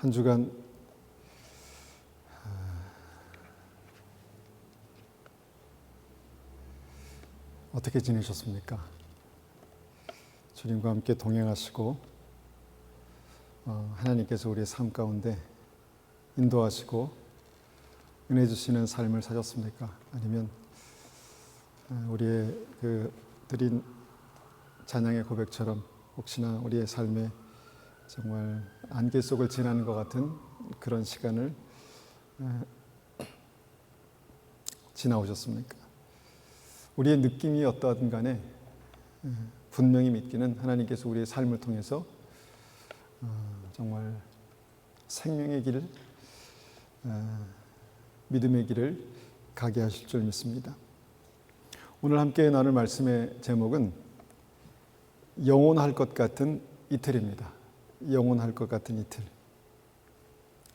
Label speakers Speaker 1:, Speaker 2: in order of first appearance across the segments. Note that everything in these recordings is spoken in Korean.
Speaker 1: 한 주간 어떻게 지내셨습니까? 주님과 함께 동행하시고 하나님께서 우리의 삶 가운데 인도하시고 은혜 주시는 삶을 사셨습니까? 아니면 우리의 드린 찬양의 고백처럼 혹시나 우리의 삶에 정말 안개 속을 지나는 것 같은 그런 시간을 지나오셨습니까? 우리의 느낌이 어떠하든 간에 분명히 믿기는 하나님께서 우리의 삶을 통해서 정말 생명의 길을, 믿음의 길을 가게 하실 줄 믿습니다. 오늘 함께 나눌 말씀의 제목은 영원할 것 같은 이틀입니다. 영원할 것 같은 이틀.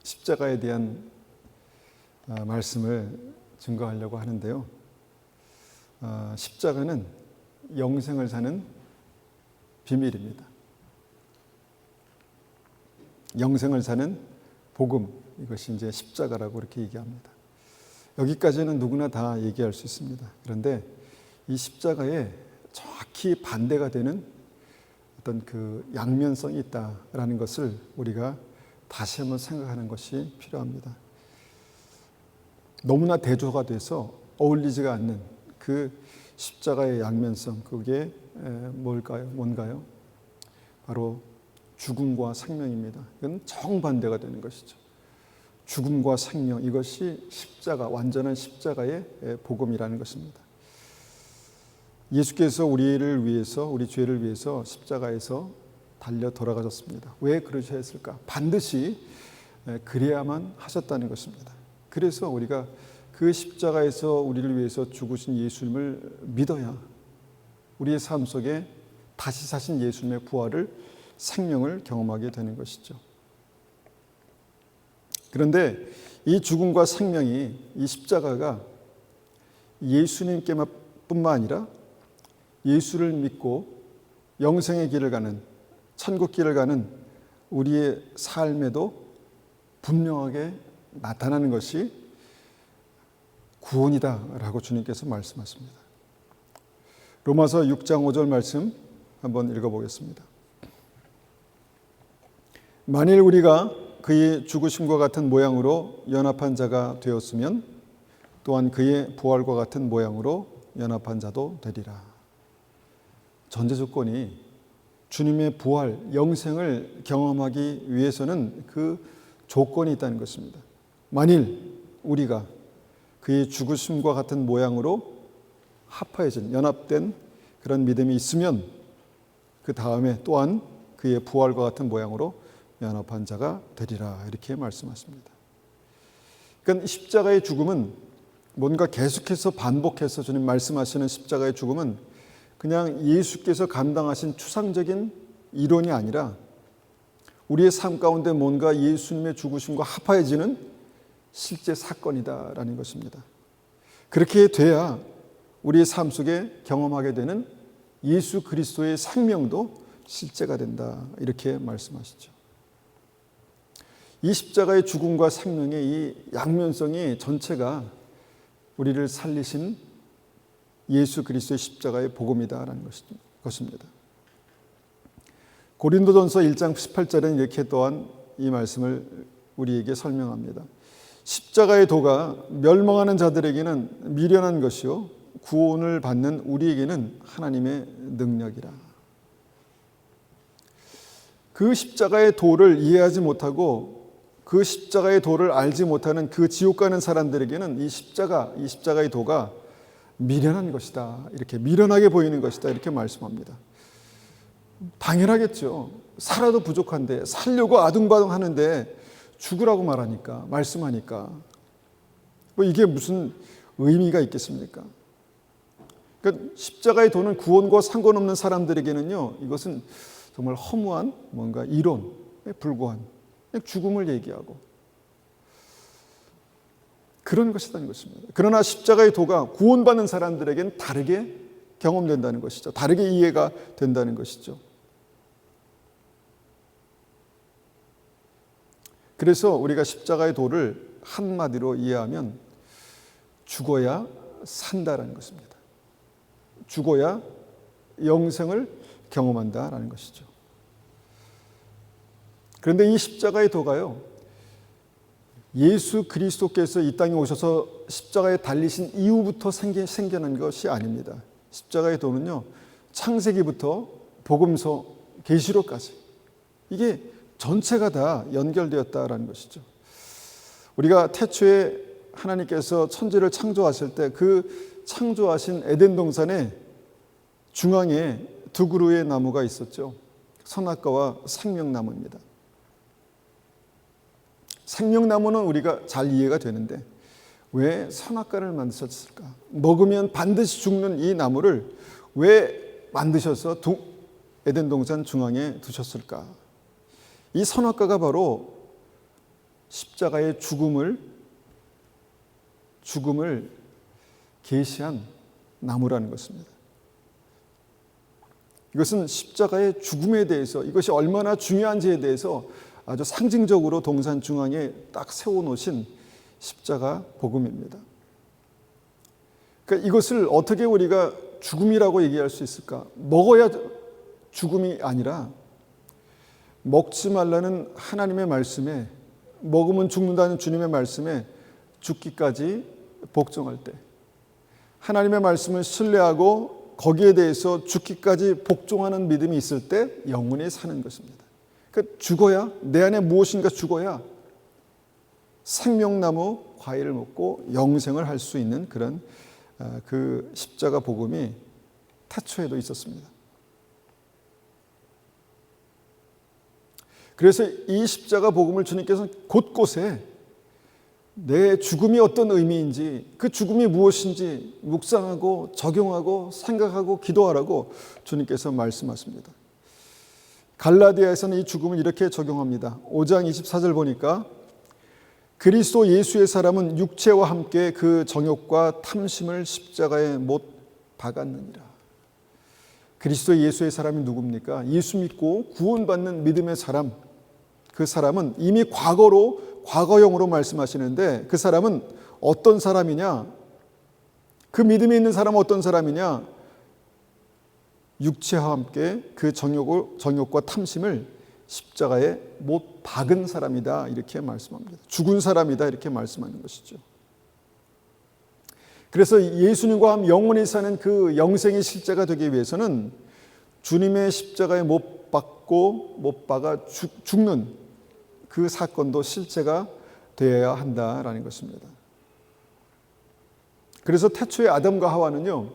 Speaker 1: 십자가에 대한 말씀을 증거하려고 하는데요. 십자가는 영생을 사는 비밀입니다. 영생을 사는 복음, 이것이 이제 십자가라고 이렇게 얘기합니다. 여기까지는 누구나 다 얘기할 수 있습니다. 그런데 이 십자가에 정확히 반대가 되는 어떤 그 양면성이 있다라는 것을 우리가 다시 한번 생각하는 것이 필요합니다. 너무나 대조가 돼서 어울리지가 않는 그 십자가의 양면성, 그게 뭔가요? 바로 죽음과 생명입니다. 이건 정반대가 되는 것이죠. 죽음과 생명, 이것이 십자가, 완전한 십자가의 복음이라는 것입니다. 예수께서 우리를 위해서, 우리 죄를 위해서 십자가에서 달려 돌아가셨습니다. 왜 그러셔야 했을까? 반드시 그래야만 하셨다는 것입니다. 그래서 우리가 그 십자가에서 우리를 위해서 죽으신 예수님을 믿어야 우리의 삶 속에 다시 사신 예수님의 부활을, 생명을 경험하게 되는 것이죠. 그런데 이 죽음과 생명이, 이 십자가가 예수님께만 뿐만 아니라 예수를 믿고 영생의 길을 가는, 천국 길을 가는 우리의 삶에도 분명하게 나타나는 것이 구원이다라고 주님께서 말씀하십니다. 로마서 6장 5절 말씀 한번 읽어보겠습니다. 만일 우리가 그의 죽으심과 같은 모양으로 연합한 자가 되었으면 또한 그의 부활과 같은 모양으로 연합한 자도 되리라. 전제 조건이 주님의 부활, 영생을 경험하기 위해서는 그 조건이 있다는 것입니다. 만일 우리가 그의 죽으심과 같은 모양으로 합하여진, 연합된 그런 믿음이 있으면 그 다음에 또한 그의 부활과 같은 모양으로 연합한 자가 되리라, 이렇게 말씀하십니다. 그러니까 십자가의 죽음은 뭔가 계속해서 반복해서 주님 말씀하시는 십자가의 죽음은 그냥 예수께서 감당하신 추상적인 이론이 아니라 우리의 삶 가운데 뭔가 예수님의 죽으심과 합하여지는 실제 사건이다라는 것입니다. 그렇게 돼야 우리의 삶 속에 경험하게 되는 예수 그리스도의 생명도 실제가 된다, 이렇게 말씀하시죠. 이 십자가의 죽음과 생명의 이 양면성이 전체가 우리를 살리신 예수 그리스도의 십자가의 복음이다라는 것입니다. 고린도전서 1장 18절에는 이렇게 또한 이 말씀을 우리에게 설명합니다. 십자가의 도가 멸망하는 자들에게는 미련한 것이요 구원을 받는 우리에게는 하나님의 능력이라. 그 십자가의 도를 이해하지 못하고 그 십자가의 도를 알지 못하는 그 지옥 가는 사람들에게는 이 십자가의 도가 미련한 것이다, 이렇게 미련하게 보이는 것이다, 이렇게 말씀합니다. 당연하겠죠. 살아도 부족한데, 살려고 아둥바둥 하는데 죽으라고 말씀하니까 이게 무슨 의미가 있겠습니까? 그러니까 십자가의 도는 구원과 상관없는 사람들에게는요, 이것은 정말 허무한 뭔가 이론에 불과한 그냥 죽음을 얘기하고 그런 것이라는 것입니다. 그러나 십자가의 도가 구원받는 사람들에게는 다르게 경험된다는 것이죠. 다르게 이해가 된다는 것이죠. 그래서 우리가 십자가의 도를 한마디로 이해하면 죽어야 산다라는 것입니다. 죽어야 영생을 경험한다라는 것이죠. 그런데 이 십자가의 도가요, 예수 그리스도께서 이 땅에 오셔서 십자가에 달리신 이후부터 생겨난 것이 아닙니다. 십자가의 도는요, 창세기부터 복음서, 계시록까지 이게 전체가 다 연결되었다라는 것이죠. 우리가 태초에 하나님께서 천지를 창조하실 때 그 창조하신 에덴 동산에 중앙에 두 그루의 나무가 있었죠. 선악과와 생명나무입니다. 생명나무는 우리가 잘 이해가 되는데 왜 선악과를 만드셨을까? 먹으면 반드시 죽는 이 나무를 왜 만드셔서 에덴 동산 중앙에 두셨을까? 이 선악과가 바로 십자가의 죽음을 계시한 나무라는 것입니다. 이것은 십자가의 죽음에 대해서, 이것이 얼마나 중요한지에 대해서 아주 상징적으로 동산 중앙에 딱 세워놓으신 십자가 복음입니다. 그러니까 이것을 어떻게 우리가 죽음이라고 얘기할 수 있을까? 먹어야 죽음이 아니라 먹지 말라는 하나님의 말씀에, 먹으면 죽는다는 주님의 말씀에 죽기까지 복종할 때, 하나님의 말씀을 신뢰하고 거기에 대해서 죽기까지 복종하는 믿음이 있을 때 영원히 사는 것입니다. 그러니까 죽어야, 내 안에 무엇인가 죽어야 생명나무 과일을 먹고 영생을 할 수 있는 그런 그 십자가 복음이 태초에도 있었습니다. 그래서 이 십자가 복음을 주님께서는 곳곳에 내 죽음이 어떤 의미인지, 그 죽음이 무엇인지 묵상하고 적용하고 생각하고 기도하라고 주님께서 말씀하십니다. 갈라디아에서는 이 죽음을 이렇게 적용합니다. 5장 24절 보니까 그리스도 예수의 사람은 육체와 함께 그 정욕과 탐심을 십자가에 못 박았느니라. 그리스도 예수의 사람이 누굽니까? 예수 믿고 구원받는 믿음의 사람, 그 사람은 이미 과거형으로 말씀하시는데 그 사람은 어떤 사람이냐? 그 믿음에 있는 사람은 어떤 사람이냐? 육체와 함께 그 정욕과 탐심을 십자가에 못 박은 사람이다, 이렇게 말씀합니다. 죽은 사람이다, 이렇게 말씀하는 것이죠. 그래서 예수님과 함께 영원히 사는 그 영생의 실제가 되기 위해서는 주님의 십자가에 못 박아 죽는 그 사건도 실제가 되어야 한다라는 것입니다. 그래서 태초의 아담과 하와는요,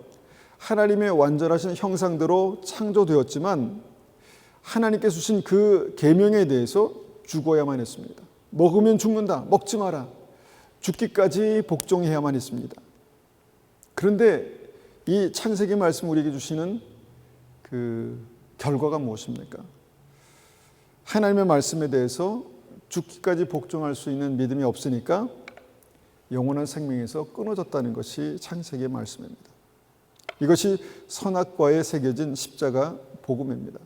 Speaker 1: 하나님의 완전하신 형상대로 창조되었지만 하나님께서 주신 그 계명에 대해서 죽어야만 했습니다. 먹으면 죽는다, 먹지 마라, 죽기까지 복종해야만 했습니다. 그런데 이 창세기 말씀 우리에게 주시는 그 결과가 무엇입니까? 하나님의 말씀에 대해서 죽기까지 복종할 수 있는 믿음이 없으니까 영원한 생명에서 끊어졌다는 것이 창세기의 말씀입니다. 이것이 선악과에 새겨진 십자가 복음입니다.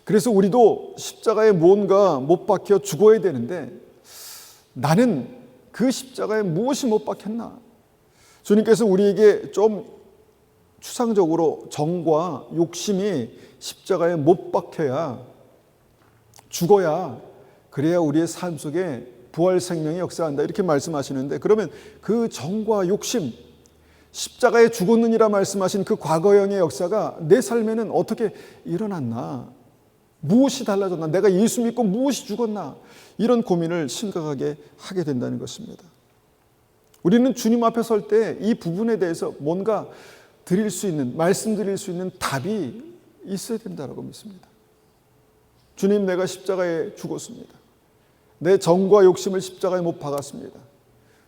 Speaker 1: 그래서 우리도 십자가에 무언가 못 박혀 죽어야 되는데 나는 그 십자가에 무엇이 못 박혔나? 주님께서 우리에게 좀 추상적으로 정과 욕심이 십자가에 못 박혀야, 죽어야, 그래야 우리의 삶 속에 부활 생명이 역사한다, 이렇게 말씀하시는데, 그러면 그 정과 욕심, 십자가에 죽었느니라 말씀하신 그 과거형의 역사가 내 삶에는 어떻게 일어났나? 무엇이 달라졌나? 내가 예수 믿고 무엇이 죽었나? 이런 고민을 심각하게 하게 된다는 것입니다. 우리는 주님 앞에 설 때 이 부분에 대해서 뭔가 드릴 수 있는, 말씀드릴 수 있는 답이 있어야 된다고 믿습니다. 주님, 내가 십자가에 죽었습니다. 내 정과 욕심을 십자가에 못 박았습니다.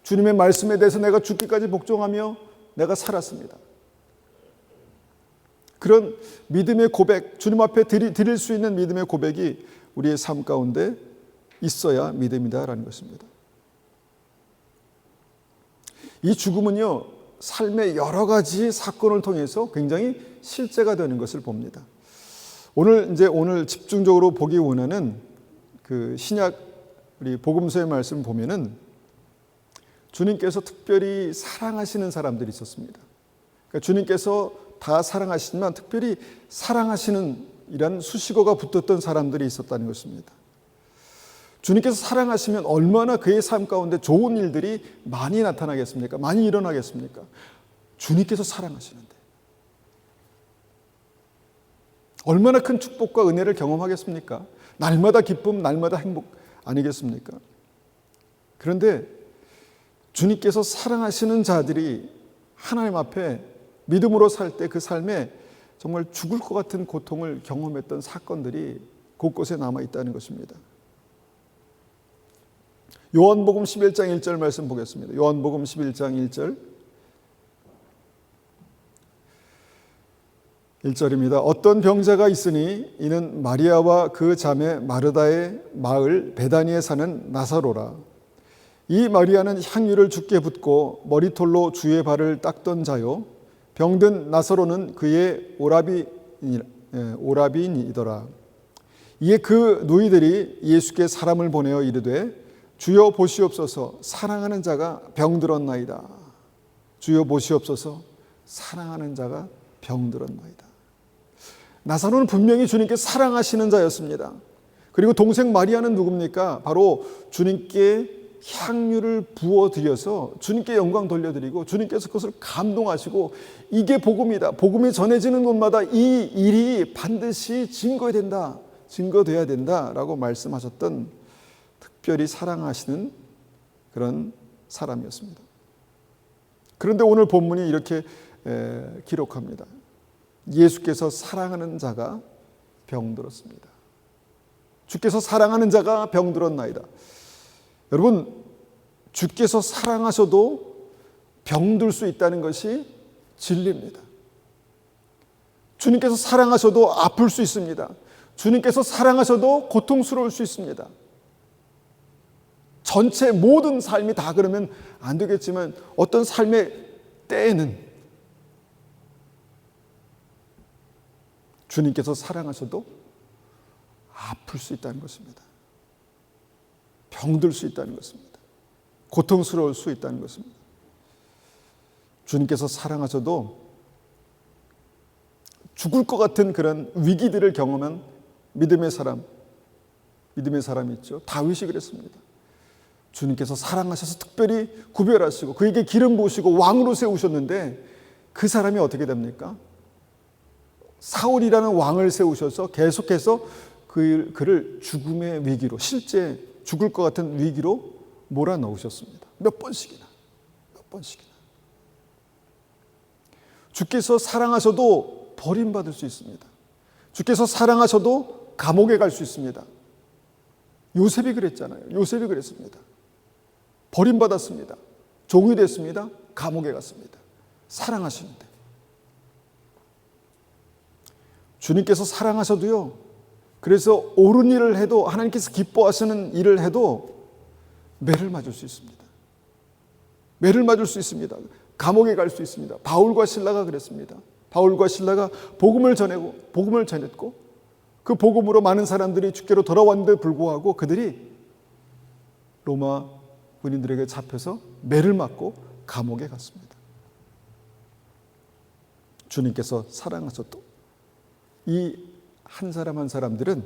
Speaker 1: 주님의 말씀에 대해서 내가 죽기까지 복종하며 내가 살았습니다. 그런 믿음의 고백, 주님 앞에 드릴 수 있는 믿음의 고백이 우리의 삶 가운데 있어야 믿음이다라는 것입니다. 이 죽음은요, 삶의 여러 가지 사건을 통해서 굉장히 실제가 되는 것을 봅니다. 오늘 집중적으로 보기 원하는 그 신약 우리 복음서의 말씀 보면은 주님께서 특별히 사랑하시는 사람들이 있었습니다. 그러니까 주님께서 다 사랑하시지만 특별히 사랑하시는 이란 수식어가 붙었던 사람들이 있었다는 것입니다. 주님께서 사랑하시면 얼마나 그의 삶 가운데 좋은 일들이 많이 나타나겠습니까? 많이 일어나겠습니까? 주님께서 사랑하시는데 얼마나 큰 축복과 은혜를 경험하겠습니까? 날마다 기쁨, 날마다 행복 아니겠습니까? 그런데 주님께서 사랑하시는 자들이 하나님 앞에 믿음으로 살 때 그 삶에 정말 죽을 것 같은 고통을 경험했던 사건들이 곳곳에 남아 있다는 것입니다. 요한복음 11장 1절 말씀 보겠습니다. 요한복음 11장 1절입니다. 어떤 병자가 있으니 이는 마리아와 그 자매 마르다의 마을 베다니에 사는 나사로라. 이 마리아는 향유를 주께 붓고 머리털로 주의 발을 닦던 자요, 병든 나사로는 그의 오라비니더라. 이에 그 누이들이 예수께 사람을 보내어 이르되 주여 보시옵소서, 사랑하는 자가 병들었나이다. 주여 보시옵소서, 사랑하는 자가 병들었나이다. 나사로는 분명히 주님께 사랑하시는 자였습니다. 그리고 동생 마리아는 누굽니까? 바로 주님께 향유를 부어드려서 주님께 영광 돌려드리고 주님께서 그것을 감동하시고 이게 복음이다, 복음이 전해지는 곳마다 이 일이 반드시 증거돼야 된다라고 말씀하셨던 특별히 사랑하시는 그런 사람이었습니다. 그런데 오늘 본문이 이렇게 기록합니다. 예수께서 사랑하는 자가 병들었습니다. 주께서 사랑하는 자가 병들었나이다. 여러분, 주께서 사랑하셔도 병들 수 있다는 것이 진리입니다. 주님께서 사랑하셔도 아플 수 있습니다. 주님께서 사랑하셔도 고통스러울 수 있습니다. 전체 모든 삶이 다 그러면 안 되겠지만 어떤 삶의 때에는 주님께서 사랑하셔도 아플 수 있다는 것입니다. 병들 수 있다는 것입니다. 고통스러울 수 있다는 것입니다. 주님께서 사랑하셔도 죽을 것 같은 그런 위기들을 경험한 믿음의 사람이 있죠. 다윗이 그랬습니다. 주님께서 사랑하셔서 특별히 구별하시고 그에게 기름 부으시고 왕으로 세우셨는데 그 사람이 어떻게 됩니까? 사울이라는 왕을 세우셔서 계속해서 그를 죽음의 위기로, 실제 죽을 것 같은 위기로 몰아넣으셨습니다. 몇 번씩이나. 주께서 사랑하셔도 버림받을 수 있습니다. 주께서 사랑하셔도 감옥에 갈 수 있습니다. 요셉이 그랬잖아요. 요셉이 그랬습니다. 버림받았습니다. 종이 됐습니다. 감옥에 갔습니다. 사랑하시는데. 주님께서 사랑하셔도요, 그래서 옳은 일을 해도, 하나님께서 기뻐하시는 일을 해도 매를 맞을 수 있습니다. 매를 맞을 수 있습니다. 감옥에 갈 수 있습니다. 바울과 실라가 그랬습니다. 바울과 실라가 복음을 전했고 그 복음으로 많은 사람들이 주께로 돌아왔는데 불구하고 그들이 로마 군인들에게 잡혀서 매를 맞고 감옥에 갔습니다. 주님께서 사랑하셔도 이 한 사람 한 사람들은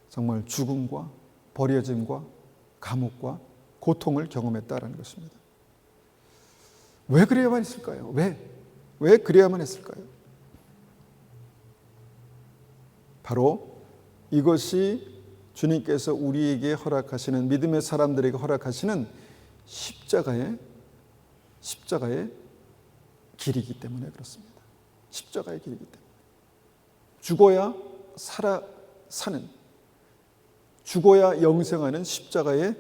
Speaker 1: 정말 죽음과 버려짐과 감옥과 고통을 경험했다라는 것입니다. 왜 그래야만 했을까요? 왜 그래야만 했을까요? 바로 이것이 주님께서 우리에게 허락하시는, 믿음의 사람들에게 허락하시는 십자가의 길이기 때문에 그렇습니다. 십자가의 길이기 때문에. 죽어야 사는, 죽어야 영생하는 십자가의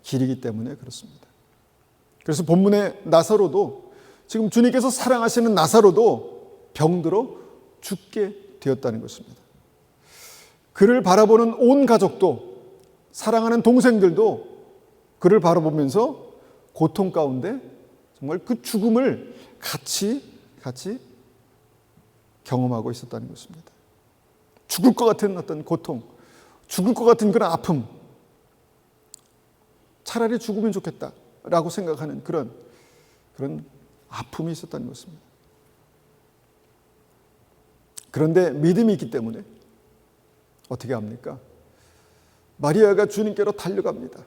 Speaker 1: 길이기 때문에 그렇습니다. 그래서 본문의 나사로도, 지금 주님께서 사랑하시는 나사로도 병들어 죽게 되었다는 것입니다. 그를 바라보는 온 가족도, 사랑하는 동생들도 그를 바라보면서 고통 가운데 정말 그 죽음을 같이 경험하고 있었다는 것입니다. 죽을 것 같은 어떤 고통, 죽을 것 같은 그런 아픔, 차라리 죽으면 좋겠다라고 생각하는 그런 아픔이 있었다는 것입니다. 그런데 믿음이 있기 때문에 어떻게 합니까? 마리아가 주님께로 달려갑니다.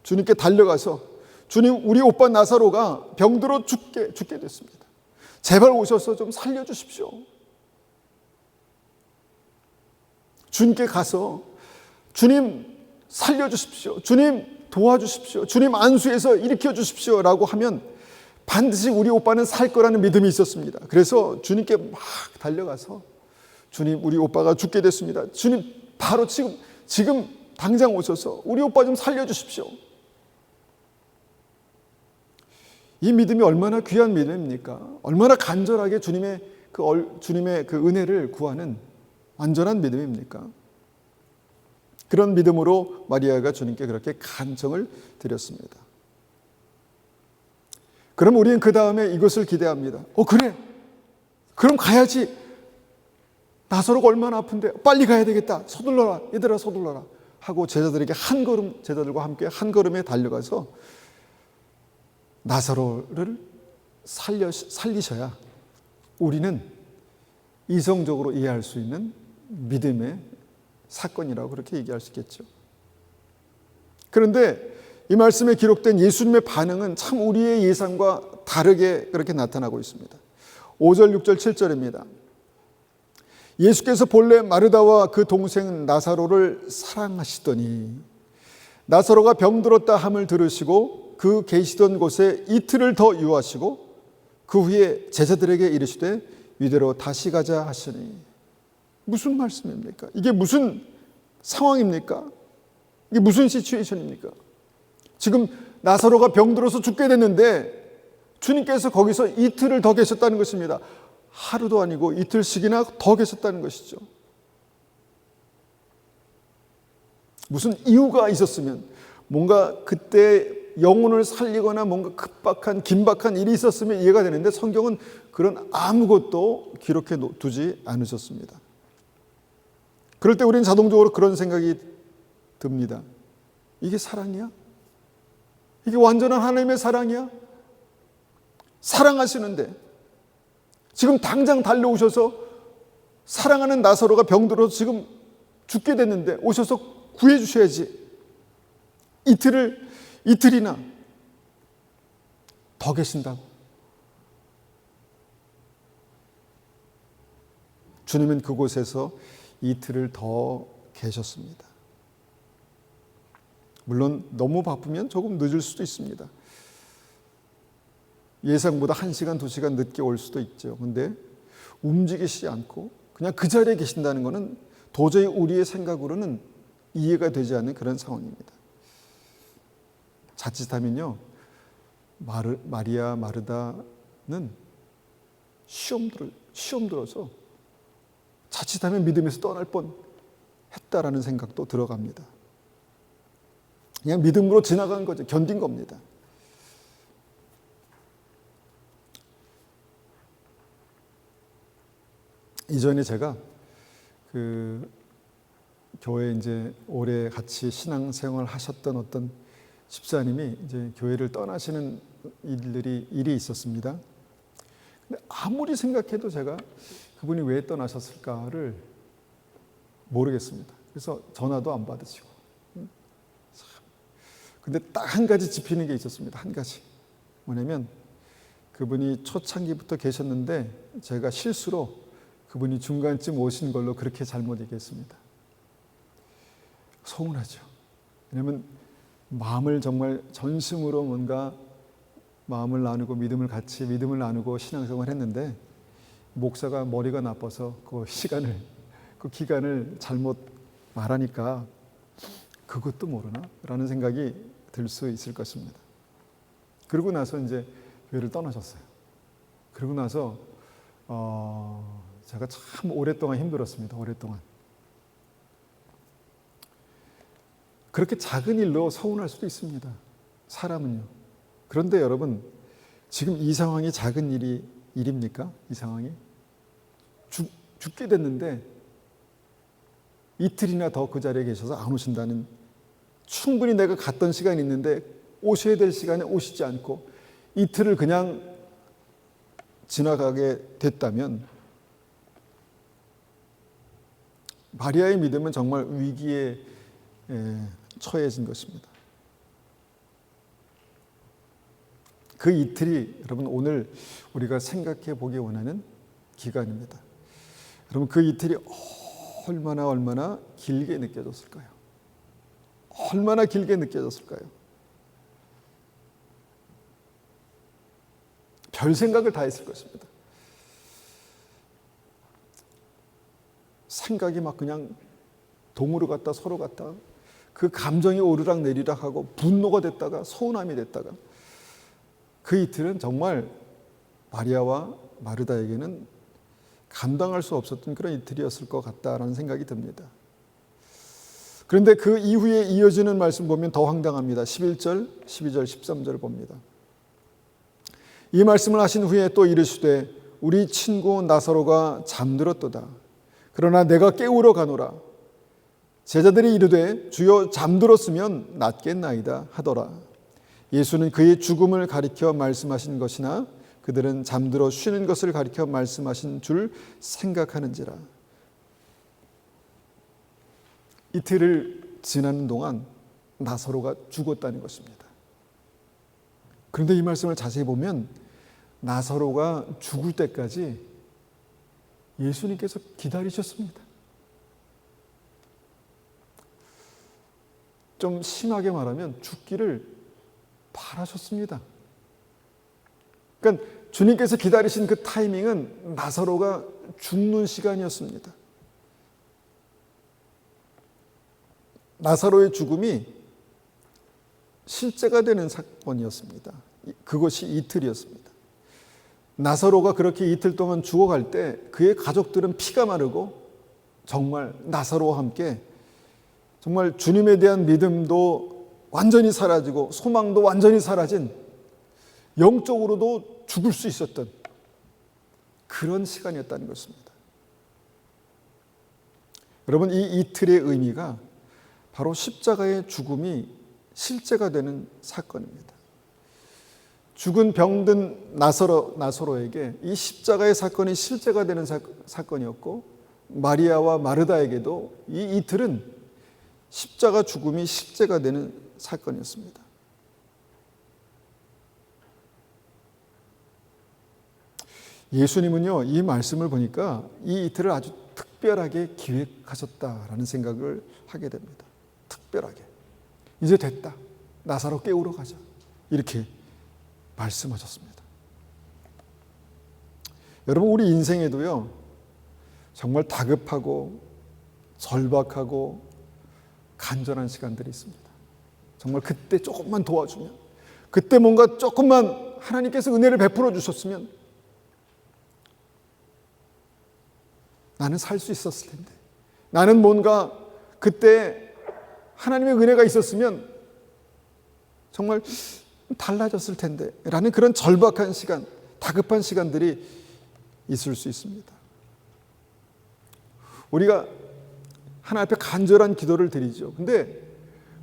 Speaker 1: 주님께 달려가서 주님, 우리 오빠 나사로가 병들어 죽게 됐습니다. 제발 오셔서 좀 살려주십시오. 주님께 가서 주님 살려주십시오. 주님 도와주십시오. 주님 안수해서 일으켜 주십시오 라고 하면 반드시 우리 오빠는 살 거라는 믿음이 있었습니다. 그래서 주님께 막 달려가서 주님, 우리 오빠가 죽게 됐습니다. 주님 바로 지금 당장 오셔서 우리 오빠 좀 살려주십시오. 이 믿음이 얼마나 귀한 믿음입니까? 얼마나 간절하게 주님의 그 은혜를 구하는 완전한 믿음입니까? 그런 믿음으로 마리아가 주님께 그렇게 간청을 드렸습니다. 그럼 우리는 그 다음에 이것을 기대합니다. 그래. 그럼 가야지. 나사로가 얼마나 아픈데 빨리 가야 되겠다. 서둘러라. 얘들아 서둘러라. 하고 제자들과 함께 한 걸음에 달려가서 나사로를 살리셔야 우리는 이성적으로 이해할 수 있는 믿음의 사건이라고 그렇게 얘기할 수 있겠죠. 그런데 이 말씀에 기록된 예수님의 반응은 참 우리의 예상과 다르게 그렇게 나타나고 있습니다. 5절, 6절, 7절입니다. 예수께서 본래 마르다와 그 동생 나사로를 사랑하시더니 나사로가 병들었다 함을 들으시고 그 계시던 곳에 이틀을 더 유하시고 그 후에 제자들에게 이르시되 이대로 다시 가자 하시니. 무슨 말씀입니까? 이게 무슨 상황입니까? 이게 무슨 시츄에이션입니까? 지금 나사로가 병들어서 죽게 됐는데 주님께서 거기서 이틀을 더 계셨다는 것입니다. 하루도 아니고 이틀씩이나 더 계셨다는 것이죠. 무슨 이유가 있었으면, 뭔가 그때 영혼을 살리거나 뭔가 긴박한 일이 있었으면 이해가 되는데 성경은 그런 아무것도 기록해 두지 않으셨습니다. 그럴 때 우리는 자동적으로 그런 생각이 듭니다. 이게 사랑이야? 이게 완전한 하나님의 사랑이야? 사랑하시는데 지금 당장 달려오셔서 사랑하는 나사로가 병들어서 지금 죽게 됐는데 오셔서 구해 주셔야지. 이틀이나 더 계신다고. 주님은 그곳에서 이틀을 더 계셨습니다. 물론 너무 바쁘면 조금 늦을 수도 있습니다. 예상보다 1시간, 2시간 늦게 올 수도 있죠. 그런데 움직이시지 않고 그냥 그 자리에 계신다는 것은 도저히 우리의 생각으로는 이해가 되지 않는 그런 상황입니다. 자칫하면요, 마리아 마르다는 시험 들어서 자칫하면 믿음에서 떠날 뻔 했다라는 생각도 들어갑니다. 그냥 믿음으로 지나간 거죠. 견딘 겁니다. 이전에 제가 교회 이제 오래 같이 신앙생활 하셨던 어떤 집사님이 이제 교회를 떠나시는 일이 있었습니다. 근데 아무리 생각해도 제가 그분이 왜 떠나셨을까를 모르겠습니다. 그래서 전화도 안 받으시고. 근데 딱 한 가지 짚히는 게 있었습니다. 한 가지. 뭐냐면 그분이 초창기부터 계셨는데 제가 실수로 그분이 중간쯤 오신 걸로 그렇게 잘못 얘기했습니다. 서운하죠. 왜냐하면 마음을 정말 전심으로 뭔가 마음을 나누고 믿음을 나누고 신앙생활을 했는데 목사가 머리가 나빠서 그 기간을 잘못 말하니까 그것도 모르나? 라는 생각이 들 수 있을 것입니다. 그러고 나서 이제 교회를 떠나셨어요. 그러고 나서 제가 참 오랫동안 힘들었습니다. 오랫동안. 그렇게 작은 일로 서운할 수도 있습니다. 사람은요. 그런데 여러분, 지금 이 상황이 작은 일입니까? 이 상황이? 죽게 됐는데 이틀이나 더 그 자리에 계셔서 안 오신다는 충분히 내가 갔던 시간이 있는데 오셔야 될 시간에 오시지 않고 이틀을 그냥 지나가게 됐다면 마리아의 믿음은 정말 위기에 처해진 것입니다. 그 이틀이 여러분 오늘 우리가 생각해 보기 원하는 기간입니다. 여러분 그 이틀이 얼마나 길게 느껴졌을까요? 얼마나 길게 느껴졌을까요? 별 생각을 다 했을 것입니다. 생각이 막 그냥 동으로 갔다 서로 갔다 그 감정이 오르락 내리락 하고 분노가 됐다가 서운함이 됐다가 그 이틀은 정말 마리아와 마르다에게는 감당할 수 없었던 그런 이틀이었을 것 같다라는 생각이 듭니다. 그런데 그 이후에 이어지는 말씀 보면 더 황당합니다. 11절, 12절, 13절 봅니다. 이 말씀을 하신 후에 또 이르시되 우리 친구 나사로가 잠들었도다. 그러나 내가 깨우러 가노라. 제자들이 이르되 주여 잠들었으면 낫겠나이다 하더라. 예수는 그의 죽음을 가리켜 말씀하신 것이나 그들은 잠들어 쉬는 것을 가리켜 말씀하신 줄 생각하는지라. 이틀을 지나는 동안 나사로가 죽었다는 것입니다. 그런데 이 말씀을 자세히 보면 나사로가 죽을 때까지 예수님께서 기다리셨습니다. 좀 심하게 말하면 죽기를 바라셨습니다. 그러니까 주님께서 기다리신 그 타이밍은 나사로가 죽는 시간이었습니다. 나사로의 죽음이 실제가 되는 사건이었습니다. 그것이 이틀이었습니다. 나사로가 그렇게 이틀 동안 죽어갈 때 그의 가족들은 피가 마르고 정말 나사로와 함께 정말 주님에 대한 믿음도 완전히 사라지고 소망도 완전히 사라진 영적으로도 죽을 수 있었던 그런 시간이었다는 것입니다. 여러분 이 이틀의 의미가 바로 십자가의 죽음이 실제가 되는 사건입니다. 죽은 병든 나사로에게 이 십자가의 사건이 실제가 되는 사건이었고 마리아와 마르다에게도 이 이틀은 십자가 죽음이 실제가 되는 사건이었습니다. 예수님은요, 이 말씀을 보니까 이 이틀을 아주 특별하게 기획하셨다라는 생각을 하게 됩니다. 특별하게. 이제 됐다. 나사로 깨우러 가자. 이렇게 말씀하셨습니다. 여러분, 우리 인생에도요, 정말 다급하고 절박하고 간절한 시간들이 있습니다. 정말 그때 조금만 도와주면, 그때 뭔가 조금만 하나님께서 은혜를 베풀어 주셨으면 나는 살 수 있었을 텐데, 나는 뭔가 그때 하나님의 은혜가 있었으면 정말 달라졌을 텐데 라는 그런 절박한 시간, 다급한 시간들이 있을 수 있습니다. 우리가 하나님 앞에 간절한 기도를 드리죠. 근데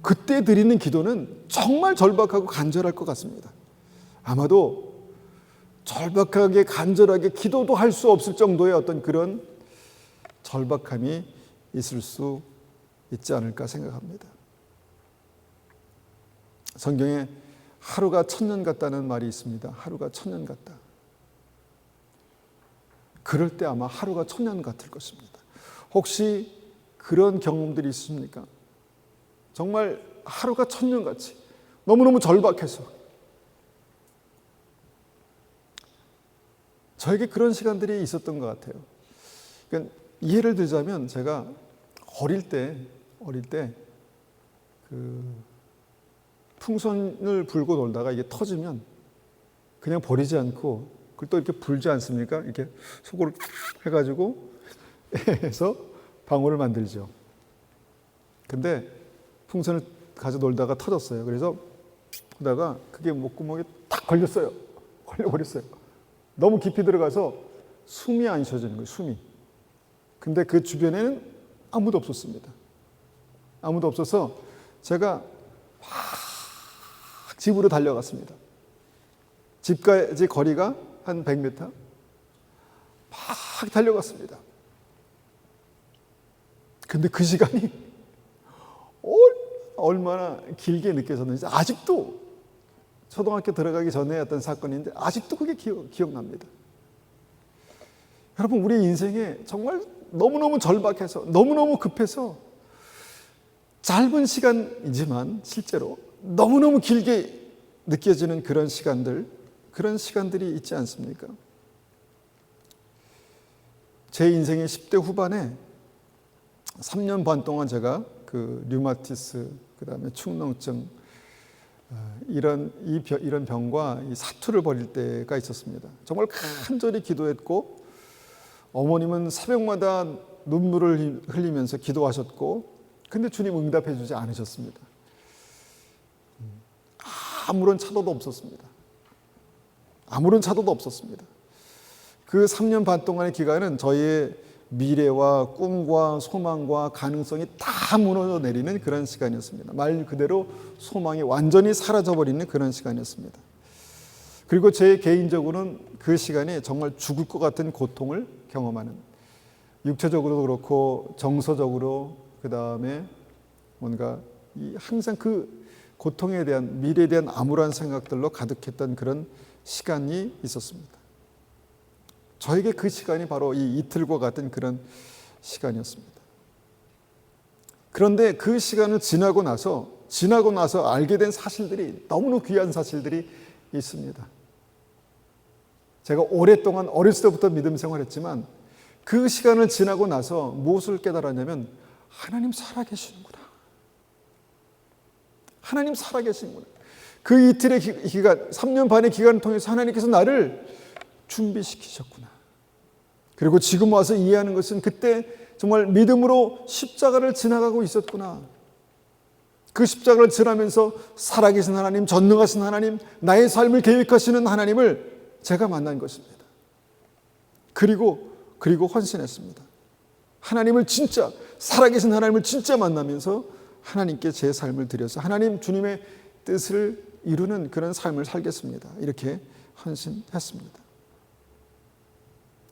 Speaker 1: 그때 드리는 기도는 정말 절박하고 간절할 것 같습니다. 아마도 절박하게 간절하게 기도도 할 수 없을 정도의 어떤 그런 절박함이 있을 수 있지 않을까 생각합니다. 성경에 하루가 천년 같다는 말이 있습니다. 하루가 천년 같다. 그럴 때 아마 하루가 천년 같을 것입니다. 혹시 그런 경험들이 있습니까? 정말 하루가 천년같이 너무너무 절박해서 저에게 그런 시간들이 있었던 것 같아요. 그러니까 예를 들자면 제가 어릴 때 그 풍선을 불고 놀다가 이게 터지면 그냥 버리지 않고 그걸 또 이렇게 불지 않습니까? 이렇게 속으로 해가지고 해서 방울을 만들죠. 근데 풍선을 가져 놀다가 터졌어요. 그래서 보다가 그게 목구멍에 딱 걸렸어요. 걸려버렸어요. 너무 깊이 들어가서 숨이 안 쉬어지는 거예요. 숨이. 근데 그 주변에는 아무도 없었습니다. 아무도 없어서 제가 집으로 달려갔습니다. 집까지 거리가 한 100m. 막 달려갔습니다. 근데 그 시간이 얼마나 길게 느껴졌는지 아직도, 초등학교 들어가기 전에 어떤 사건인데 아직도 그게 기억납니다. 여러분, 우리 인생에 정말 너무너무 절박해서, 너무너무 급해서 짧은 시간이지만 실제로 너무너무 길게 느껴지는 그런 시간들이 있지 않습니까? 제 인생의 10대 후반에 3년 반 동안 제가 그 류마티스, 그 다음에 축농증, 이런 병과 이 사투를 벌일 때가 있었습니다. 정말 간절히 기도했고, 어머님은 새벽마다 눈물을 흘리면서 기도하셨고, 근데 주님 응답해 주지 않으셨습니다. 아무런 차도도 없었습니다. 그 3년 반 동안의 기간은 저희의 미래와 꿈과 소망과 가능성이 다 무너져 내리는 그런 시간이었습니다. 말 그대로 소망이 완전히 사라져버리는 그런 시간이었습니다. 그리고 제 개인적으로는 그 시간이 정말 죽을 것 같은 고통을 경험하는, 육체적으로도 그렇고 정서적으로, 그 다음에 뭔가 항상 그 고통에 대한, 미래에 대한 암울한 생각들로 가득했던 그런 시간이 있었습니다. 저에게 그 시간이 바로 이 이틀과 같은 그런 시간이었습니다. 그런데 그 시간을 지나고 나서 알게 된 사실들이, 너무나 귀한 사실들이 있습니다. 제가 오랫동안 어렸을 때부터 믿음 생활했지만 그 시간을 지나고 나서 무엇을 깨달았냐면, 하나님 살아계시는구나. 하나님 살아계시는구나. 그 이틀의 기간, 3년 반의 기간을 통해서 하나님께서 나를 준비시키셨구나. 그리고 지금 와서 이해하는 것은, 그때 정말 믿음으로 십자가를 지나가고 있었구나. 그 십자가를 지나면서 살아계신 하나님, 전능하신 하나님, 나의 삶을 계획하시는 하나님을 제가 만난 것입니다. 그리고 헌신했습니다. 하나님을 진짜, 살아계신 하나님을 진짜 만나면서 하나님께 제 삶을 드려서 하나님, 주님의 뜻을 이루는 그런 삶을 살겠습니다. 이렇게 헌신했습니다.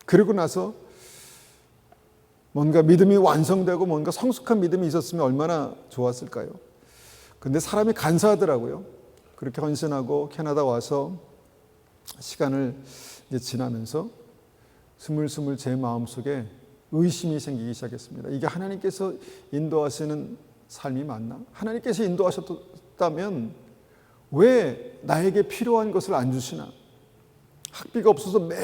Speaker 1: 그리고 나서 뭔가 믿음이 완성되고 뭔가 성숙한 믿음이 있었으면 얼마나 좋았을까요? 근데 사람이 간사하더라고요. 그렇게 헌신하고 캐나다 와서 시간을 이제 지나면서 스물스물 제 마음속에 의심이 생기기 시작했습니다. 이게 하나님께서 인도하시는 삶이 맞나? 하나님께서 인도하셨다면 왜 나에게 필요한 것을 안 주시나? 학비가 없어서 매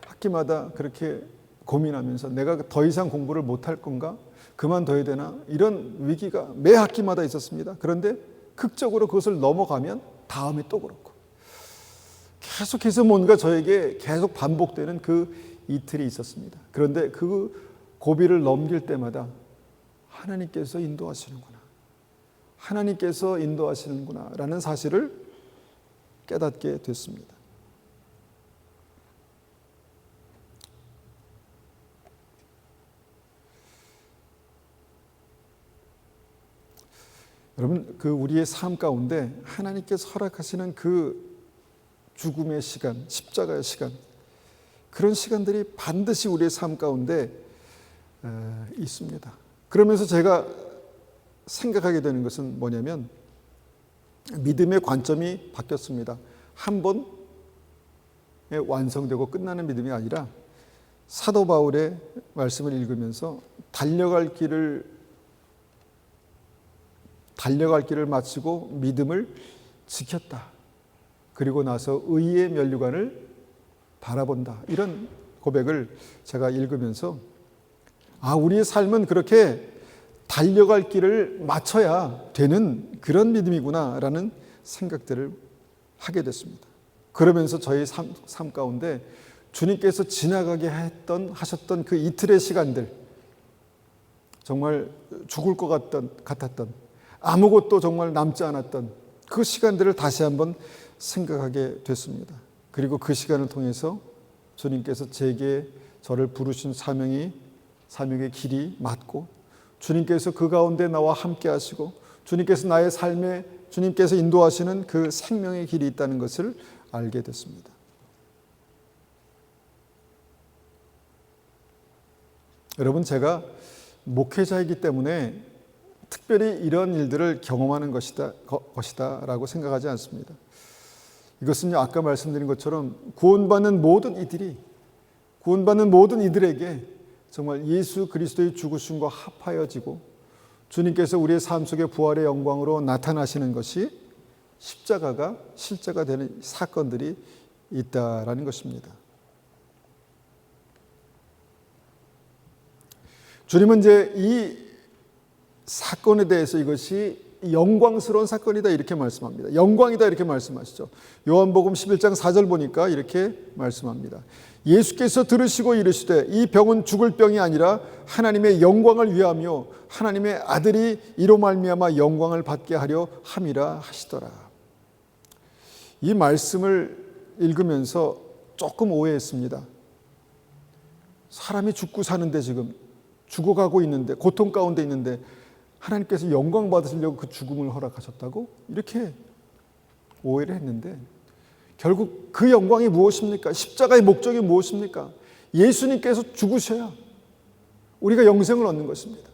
Speaker 1: 학기마다 그렇게 고민하면서 내가 더 이상 공부를 못할 건가? 그만둬야 되나? 이런 위기가 매 학기마다 있었습니다. 그런데 극적으로 그것을 넘어가면 다음에 또 그렇고, 계속해서 뭔가 저에게 계속 반복되는 그 이틀이 있었습니다. 그런데 그 고비를 넘길 때마다 하나님께서 인도하시는구나, 하나님께서 인도하시는구나 라는 사실을 깨닫게 됐습니다. 여러분, 그 우리의 삶 가운데 하나님께서 허락하시는 그 죽음의 시간, 십자가의 시간, 그런 시간들이 반드시 우리의 삶 가운데 있습니다. 그러면서 제가 생각하게 되는 것은 뭐냐면, 믿음의 관점이 바뀌었습니다. 한 번에 완성되고 끝나는 믿음이 아니라 사도 바울의 말씀을 읽으면서 달려갈 길을 마치고 믿음을 지켰다. 그리고 나서 의의 면류관을 바라본다. 이런 고백을 제가 읽으면서, 우리의 삶은 그렇게 달려갈 길을 마쳐야 되는 그런 믿음이구나 라는 생각들을 하게 됐습니다. 그러면서 저희 삶 가운데 주님께서 지나가게 하셨던 그 이틀의 시간들, 정말 죽을 것 같았던, 아무것도 정말 남지 않았던 그 시간들을 다시 한번 생각하게 됐습니다. 그리고 그 시간을 통해서 주님께서 제게 저를 부르신 사명의 길이 맞고, 주님께서 그 가운데 나와 함께 하시고, 주님께서 나의 삶의 주님께서 인도하시는 그 생명의 길이 있다는 것을 알게 됐습니다. 여러분, 제가 목회자이기 때문에 특별히 이런 일들을 경험하는 것이다라고 생각하지 않습니다. 이것은요, 아까 말씀드린 것처럼 구원받는 모든 이들에게 정말 예수 그리스도의 죽으심과 합하여지고 주님께서 우리의 삶 속에 부활의 영광으로 나타나시는 것이 십자가가 실제가 되는 사건들이 있다라는 것입니다. 주님은 이제 이 사건에 대해서 이것이 영광스러운 사건이다 이렇게 말씀합니다. 영광이다 이렇게 말씀하시죠. 요한복음 11장 4절 보니까 이렇게 말씀합니다. 예수께서 들으시고 이르시되 이 병은 죽을 병이 아니라 하나님의 영광을 위하며 하나님의 아들이 이로 말미암아 영광을 받게 하려 함이라 하시더라. 이 말씀을 읽으면서 조금 오해했습니다. 사람이 죽고 사는데 지금 죽어가고 있는데 고통 가운데 있는데 하나님께서 영광 받으시려고 그 죽음을 허락하셨다고? 이렇게 오해를 했는데 결국 그 영광이 무엇입니까? 십자가의 목적이 무엇입니까? 예수님께서 죽으셔야 우리가 영생을 얻는 것입니다.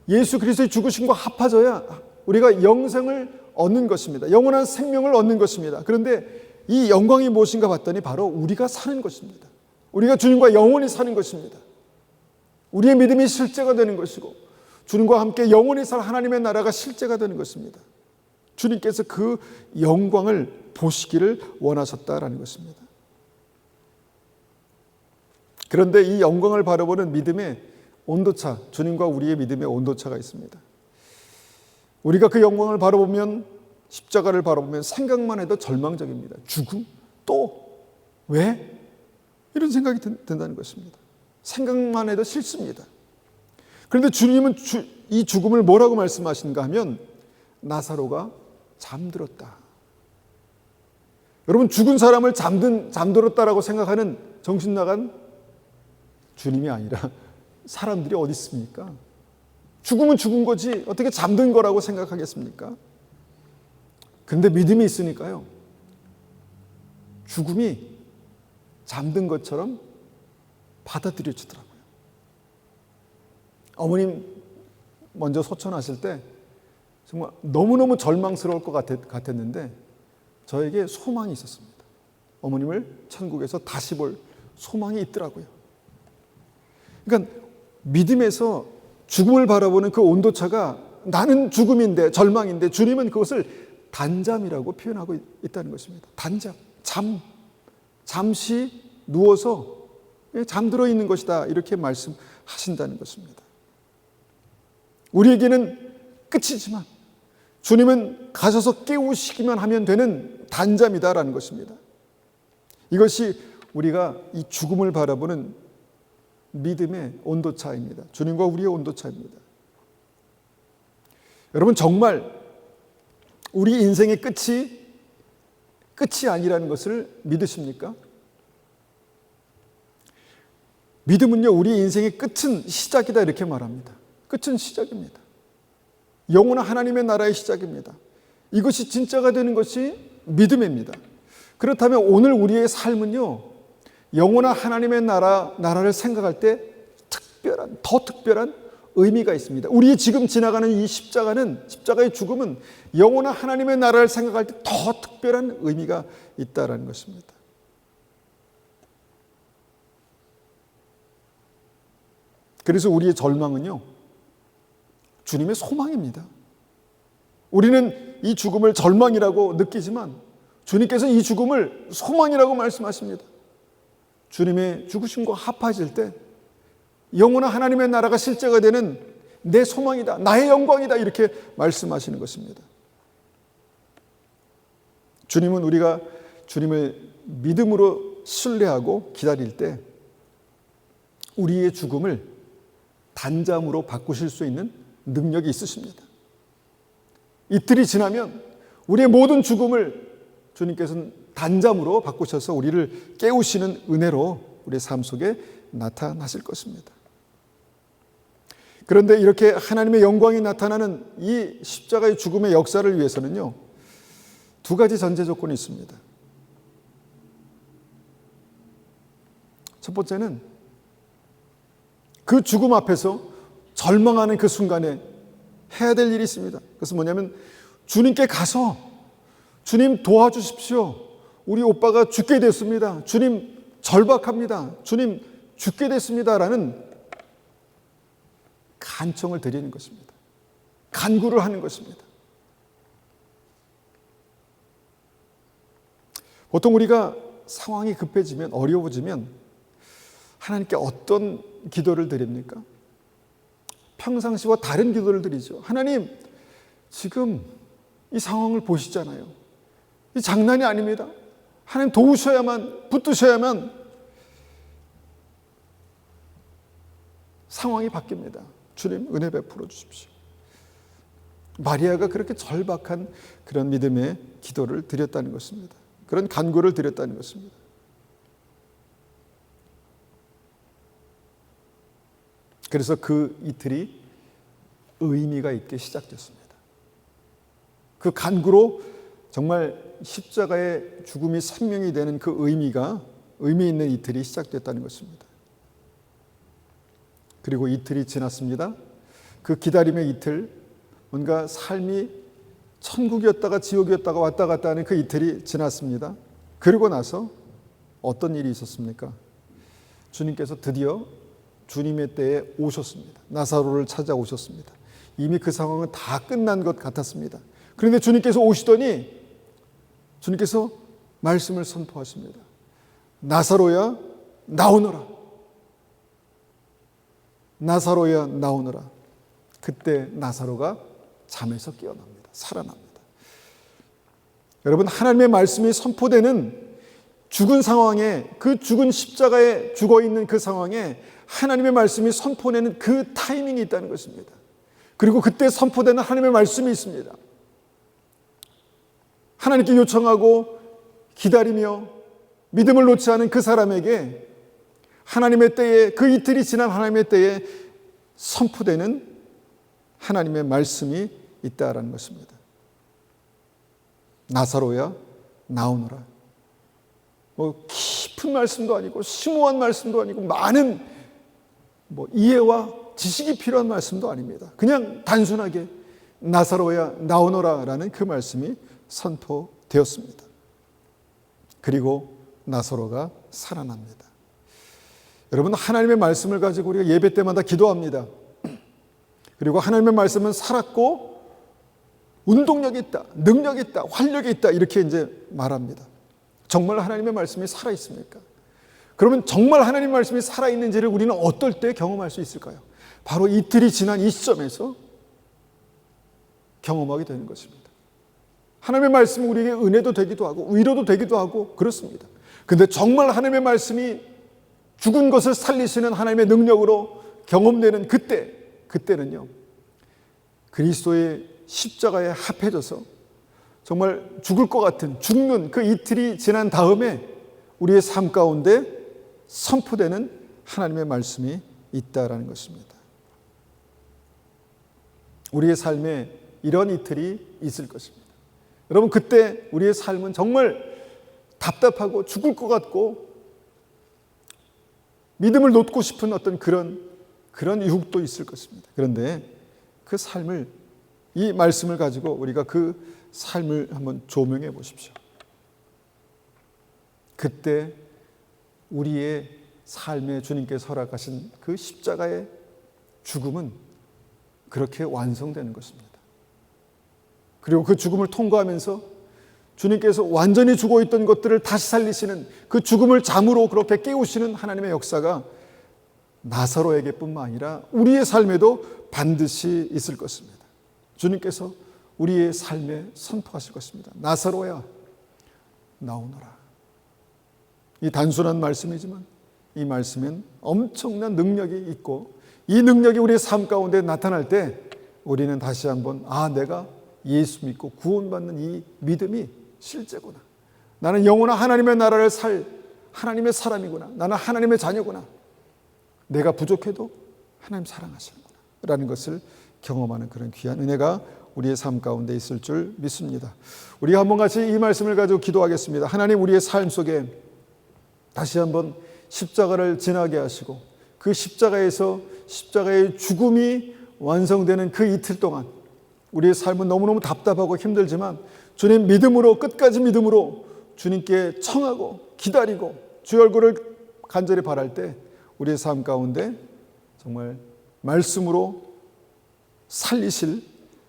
Speaker 1: 예수 그리스도의 죽으심과 합하져야 우리가 영생을 얻는 것입니다. 영원한 생명을 얻는 것입니다. 그런데 이 영광이 무엇인가 봤더니 바로 우리가 사는 것입니다. 우리가 주님과 영원히 사는 것입니다. 우리의 믿음이 실제가 되는 것이고 주님과 함께 영원히 살 하나님의 나라가 실제가 되는 것입니다. 주님께서 그 영광을 보시기를 원하셨다라는 것입니다. 그런데 이 영광을 바라보는 믿음의 온도차, 주님과 우리의 믿음의 온도차가 있습니다. 우리가 그 영광을 바라보면, 십자가를 바라보면 생각만 해도 절망적입니다. 죽음? 또? 왜? 이런 생각이 든다는 것입니다. 생각만 해도 싫습니다. 그런데 주님은 이 죽음을 뭐라고 말씀하시는가 하면 나사로가 잠들었다. 여러분, 죽은 사람을 잠들었다라고 생각하는 정신 나간 주님이 아니라 사람들이 어디 있습니까? 죽음은 죽은 거지 어떻게 잠든 거라고 생각하겠습니까? 그런데 믿음이 있으니까요, 죽음이 잠든 것처럼 받아들여지더라고요. 어머님 먼저 소천하실 때 정말 너무너무 절망스러울 것 같았는데 저에게 소망이 있었습니다. 어머님을 천국에서 다시 볼 소망이 있더라고요. 그러니까 믿음에서 죽음을 바라보는 그 온도차가 나는 죽음인데, 절망인데 주님은 그것을 단잠이라고 표현하고 있다는 것입니다. 단잠, 잠시 누워서 잠들어 있는 것이다 이렇게 말씀하신다는 것입니다. 우리에게는 끝이지만 주님은 가셔서 깨우시기만 하면 되는 단잠이다라는 것입니다. 이것이 우리가 이 죽음을 바라보는 믿음의 온도차입니다. 주님과 우리의 온도차입니다. 여러분, 정말 우리 인생의 끝이 아니라는 것을 믿으십니까? 믿음은요, 우리 인생의 끝은 시작이다 이렇게 말합니다. 끝은 시작입니다. 영원한 하나님의 나라의 시작입니다. 이것이 진짜가 되는 것이 믿음입니다. 그렇다면 오늘 우리의 삶은요, 영원한 하나님의 나라를 생각할 때 더 특별한 의미가 있습니다. 우리 지금 지나가는 이 십자가의 죽음은 영원한 하나님의 나라를 생각할 때 더 특별한 의미가 있다는 것입니다. 그래서 우리의 절망은요, 주님의 소망입니다. 우리는 이 죽음을 절망이라고 느끼지만 주님께서 이 죽음을 소망이라고 말씀하십니다. 주님의 죽으심과 합하실 때 영원한 하나님의 나라가 실제가 되는 내 소망이다, 나의 영광이다 이렇게 말씀하시는 것입니다. 주님은 우리가 주님을 믿음으로 신뢰하고 기다릴 때 우리의 죽음을 단잠으로 바꾸실 수 있는 능력이 있으십니다. 이틀이 지나면 우리의 모든 죽음을 주님께서는 단잠으로 바꾸셔서 우리를 깨우시는 은혜로 우리의 삶 속에 나타나실 것입니다. 그런데 이렇게 하나님의 영광이 나타나는 이 십자가의 죽음의 역사를 위해서는요, 두 가지 전제 조건이 있습니다. 첫 번째는 그 죽음 앞에서 절망하는 그 순간에 해야 될 일이 있습니다. 그것은 뭐냐면 주님께 가서 주님 도와주십시오. 우리 오빠가 죽게 됐습니다. 주님 절박합니다. 주님 죽게 됐습니다라는 간청을 드리는 것입니다. 간구를 하는 것입니다. 보통 우리가 상황이 급해지면, 어려워지면 하나님께 어떤 기도를 드립니까? 평상시와 다른 기도를 드리죠. 하나님, 지금 이 상황을 보시잖아요. 이 장난이 아닙니다. 하나님 도우셔야만, 붙드셔야만 상황이 바뀝니다. 주님 은혜 베풀어 주십시오. 마리아가 그렇게 절박한 그런 믿음의 기도를 드렸다는 것입니다. 그런 간구를 드렸다는 것입니다. 그래서 그 이틀이 의미가 있게 시작됐습니다. 그 간구로 정말 십자가의 죽음이 생명이 되는 그 의미 있는 이틀이 시작됐다는 것입니다. 그리고 이틀이 지났습니다. 그 기다림의 이틀, 뭔가 삶이 천국이었다가 지옥이었다가 왔다 갔다 하는 그 이틀이 지났습니다. 그러고 나서 어떤 일이 있었습니까? 주님께서 드디어 주님의 때에 오셨습니다. 나사로를 찾아오셨습니다. 이미 그 상황은 다 끝난 것 같았습니다. 그런데 주님께서 오시더니 주님께서 말씀을 선포하십니다. 나사로야 나오너라. 나사로야 나오너라. 그때 나사로가 잠에서 깨어납니다. 살아납니다. 여러분, 하나님의 말씀이 선포되는 죽은 상황에, 그 죽은 십자가에 죽어있는 그 상황에 하나님의 말씀이 선포되는 그 타이밍이 있다는 것입니다. 그리고 그때 선포되는 하나님의 말씀이 있습니다. 하나님께 요청하고 기다리며 믿음을 놓지 않은 그 사람에게 하나님의 때에, 그 이틀이 지난 하나님의 때에 선포되는 하나님의 말씀이 있다라는 것입니다. 나사로야 나오너라. 깊은 말씀도 아니고 심오한 말씀도 아니고 많은 이해와 지식이 필요한 말씀도 아닙니다. 그냥 단순하게 나사로야 나오너라라는 그 말씀이 선포되었습니다. 그리고 나사로가 살아납니다. 여러분, 하나님의 말씀을 가지고 우리가 예배 때마다 기도합니다. 그리고 하나님의 말씀은 살았고 운동력이 있다, 능력이 있다, 활력이 있다, 이렇게 이제 말합니다. 정말 하나님의 말씀이 살아 있습니까? 그러면 정말 하나님의 말씀이 살아 있는지를 우리는 어떨 때 경험할 수 있을까요? 바로 이틀이 지난 이 시점에서 경험하게 되는 것입니다. 하나님의 말씀은 우리에게 은혜도 되기도 하고 위로도 되기도 하고 그렇습니다. 근데 정말 하나님의 말씀이 죽은 것을 살리시는 하나님의 능력으로 경험되는 그때는요, 그리스도의 십자가에 합해져서 정말 죽을 것 같은, 죽는 그 이틀이 지난 다음에 우리의 삶 가운데 선포되는 하나님의 말씀이 있다라는 것입니다. 우리의 삶에 이런 이틀이 있을 것입니다. 여러분, 그때 우리의 삶은 정말 답답하고 죽을 것 같고 믿음을 놓고 싶은 어떤 그런 유혹도 있을 것입니다. 그런데 그 삶을, 이 말씀을 가지고 우리가 그 삶을 한번 조명해 보십시오. 그때 우리의 삶에 주님께서 허락하신 그 십자가의 죽음은 그렇게 완성되는 것입니다. 그리고 그 죽음을 통과하면서 주님께서 완전히 죽어있던 것들을 다시 살리시는, 그 죽음을 잠으로 그렇게 깨우시는 하나님의 역사가 나사로에게 뿐만 아니라 우리의 삶에도 반드시 있을 것입니다. 주님께서 우리의 삶에 선포하실 것입니다. 나사로야 나오너라. 이 단순한 말씀이지만 이 말씀엔 엄청난 능력이 있고, 이 능력이 우리의 삶 가운데 나타날 때 우리는 다시 한번 내가 예수 믿고 구원받는 이 믿음이 실제구나. 나는 영원한 하나님의 나라를 살 하나님의 사람이구나. 나는 하나님의 자녀구나. 내가 부족해도 하나님 사랑하시는구나 라는 것을 경험하는 그런 귀한 은혜가 우리의 삶 가운데 있을 줄 믿습니다. 우리가 한번 같이 이 말씀을 가지고 기도하겠습니다. 하나님, 우리의 삶 속에 다시 한번 십자가를 지나게 하시고 그 십자가에서 십자가의 죽음이 완성되는 그 이틀 동안 우리의 삶은 너무너무 답답하고 힘들지만 주님 믿음으로, 끝까지 믿음으로 주님께 청하고 기다리고 주의 얼굴을 간절히 바랄 때 우리의 삶 가운데 정말 말씀으로 살리실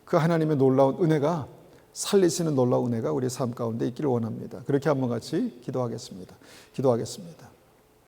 Speaker 1: 그 하나님의 놀라운 은혜가, 살리시는 놀라운 은혜가 우리의 삶 가운데 있기를 원합니다. 그렇게 한번 같이 기도하겠습니다.